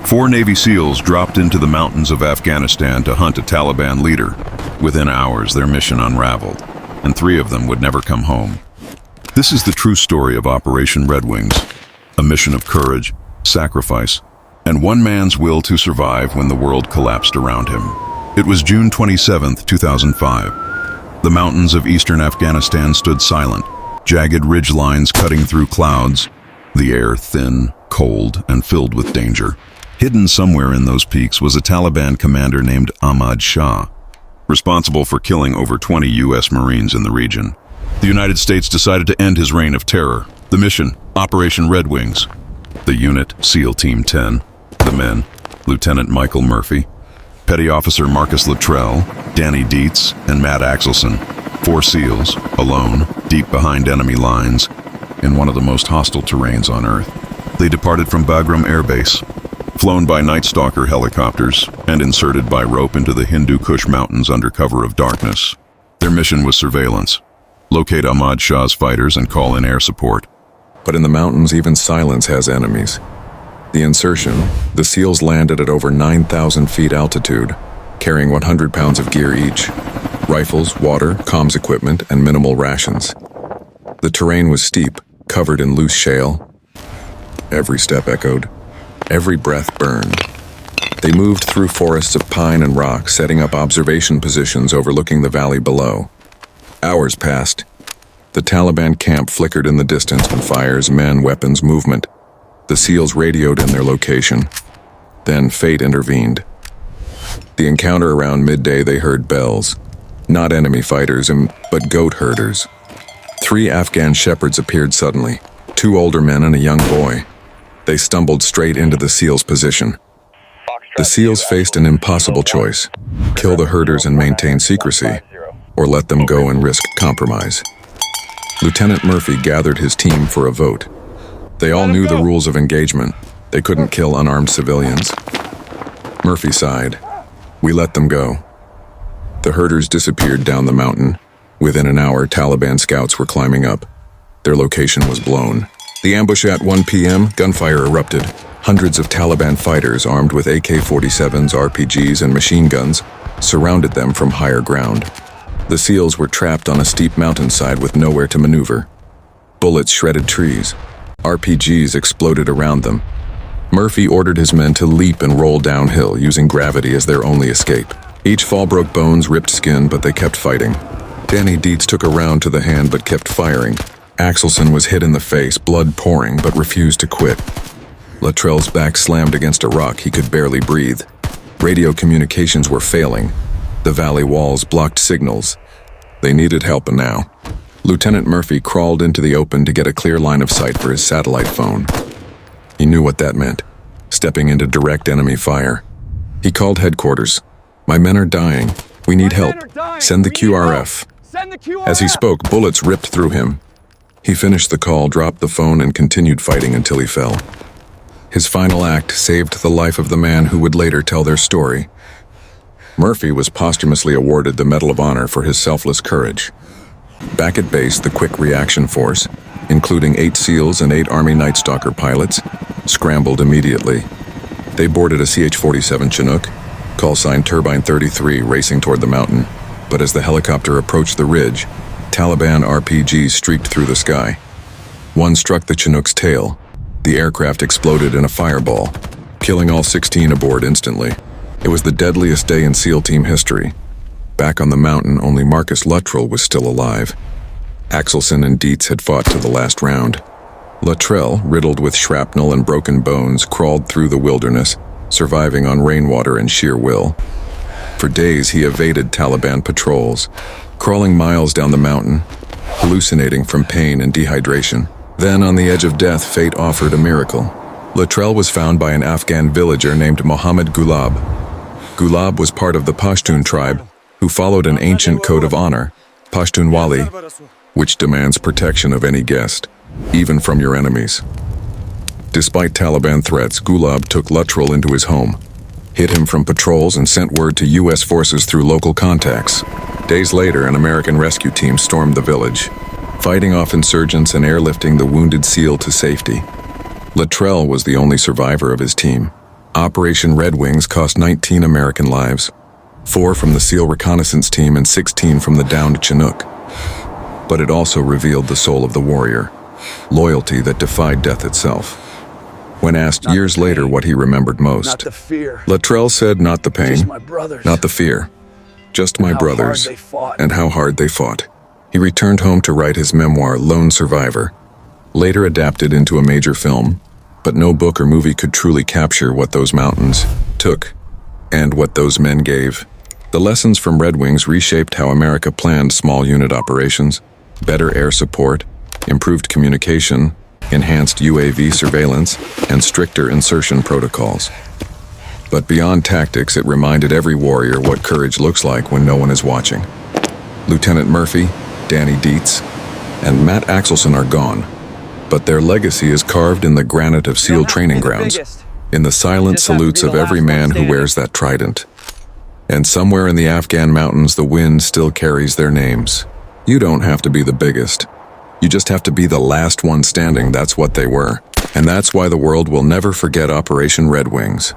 4 Navy SEALs dropped into the mountains of Afghanistan to hunt a Taliban leader. Within hours, their mission unraveled, and 3 of them would never come home. This is the true story of Operation Red Wings, a mission of courage, sacrifice, and one man's will to survive when the world collapsed around him. It was June 27, 2005. The mountains of eastern Afghanistan stood silent, jagged ridge lines cutting through clouds, the air thin, cold, and filled with danger. Hidden somewhere in those peaks was a Taliban commander named Ahmad Shah, responsible for killing over 20 U.S. Marines in the region. The United States decided to end his reign of terror. The mission, Operation Red Wings. The unit, SEAL Team 10. The men, Lieutenant Michael Murphy, Petty Officer Marcus Luttrell, Danny Dietz, and Matt Axelson. 4 SEALs, alone, deep behind enemy lines, in one of the most hostile terrains on Earth. They departed from Bagram Air Base, flown by Night Stalker helicopters, and inserted by rope into the Hindu Kush Mountains under cover of darkness. Their mission was surveillance. Locate Ahmad Shah's fighters and call in air support. But in the mountains, even silence has enemies. The insertion, the SEALs landed at over 9,000 feet altitude, carrying 100 pounds of gear each, rifles, water, comms equipment, and minimal rations. The terrain was steep, covered in loose shale. Every step echoed. Every breath burned. They moved through forests of pine and rock, setting up observation positions overlooking the valley below. Hours passed. The Taliban camp flickered in the distance from fires, men, weapons, movement. The SEALs radioed in their location. Then fate intervened. The encounter around midday, they heard bells. Not enemy fighters, but goat herders. 3 Afghan shepherds appeared suddenly, 2 older men and a young boy. They stumbled straight into the SEALs' position. The SEALs faced an impossible choice: kill the herders and maintain secrecy, or let them go and risk compromise. Lieutenant Murphy gathered his team for a vote. They all knew the rules of engagement. They couldn't kill unarmed civilians. Murphy sighed. We let them go. The herders disappeared down the mountain. Within an hour, Taliban scouts were climbing up. Their location was blown. The ambush at 1 p.m., gunfire erupted. Hundreds of Taliban fighters armed with AK-47s, RPGs, and machine guns surrounded them from higher ground. The SEALs were trapped on a steep mountainside with nowhere to maneuver. Bullets shredded trees. RPGs exploded around them. Murphy ordered his men to leap and roll downhill, using gravity as their only escape. Each fall broke bones, ripped skin, but they kept fighting. Danny Dietz took a round to the hand but kept firing. Axelson was hit in the face, blood pouring, but refused to quit. Luttrell's back slammed against a rock. He could barely breathe. Radio communications were failing. The valley walls blocked signals. They needed help now. Lieutenant Murphy crawled into the open to get a clear line of sight for his satellite phone. He knew what that meant, stepping into direct enemy fire. He called headquarters. My men are dying. We need help. Send the QRF. As he spoke, bullets ripped through him. He finished the call, dropped the phone, and continued fighting until he fell. His final act saved the life of the man who would later tell their story. Murphy was posthumously awarded the Medal of Honor for his selfless courage. Back at base, the Quick Reaction Force, including 8 SEALs and 8 Army Night Stalker pilots, scrambled immediately. They boarded a CH-47 Chinook, call sign Turbine 33, racing toward the mountain. But as the helicopter approached the ridge, Taliban RPGs streaked through the sky. One struck the Chinook's tail. The aircraft exploded in a fireball, killing all 16 aboard instantly. It was the deadliest day in SEAL team history. Back on the mountain, only Marcus Luttrell was still alive. Axelson and Dietz had fought to the last round. Luttrell, riddled with shrapnel and broken bones, crawled through the wilderness, surviving on rainwater and sheer will. For days, he evaded Taliban patrols, crawling miles down the mountain, hallucinating from pain and dehydration. Then, on the edge of death, fate offered a miracle. Luttrell was found by an Afghan villager named Mohammed Gulab. Gulab was part of the Pashtun tribe, who followed an ancient code of honor, Pashtunwali, which demands protection of any guest, even from your enemies. Despite Taliban threats, Gulab took Luttrell into his home, hid him from patrols, and sent word to U.S. forces through local contacts. Days later, an American rescue team stormed the village, fighting off insurgents and airlifting the wounded SEAL to safety. Luttrell was the only survivor of his team. Operation Red Wings cost 19 American lives, 4 from the SEAL reconnaissance team and 16 from the downed Chinook. But it also revealed the soul of the warrior, loyalty that defied death itself. When asked years later what he remembered most, Not the fear, Luttrell said not the just pain, my brothers. not the fear, just my How hard brothers, they fought. and how hard they fought. He returned home to write his memoir, Lone Survivor, later adapted into a major film, but no book or movie could truly capture what those mountains took and what those men gave. The lessons from Red Wings reshaped how America planned small unit operations, better air support, improved communication, enhanced UAV surveillance, and stricter insertion protocols. But beyond tactics, it reminded every warrior what courage looks like when no one is watching. Lieutenant Murphy, Danny Dietz, and Matt Axelson are gone, but their legacy is carved in the granite of SEAL training grounds, in the silent Just have to salutes be the of every last one man who standing. wears that trident. And somewhere in the Afghan mountains, the wind still carries their names. You don't have to be the biggest. You just have to be the last one standing. That's what they were. And that's why the world will never forget Operation Red Wings.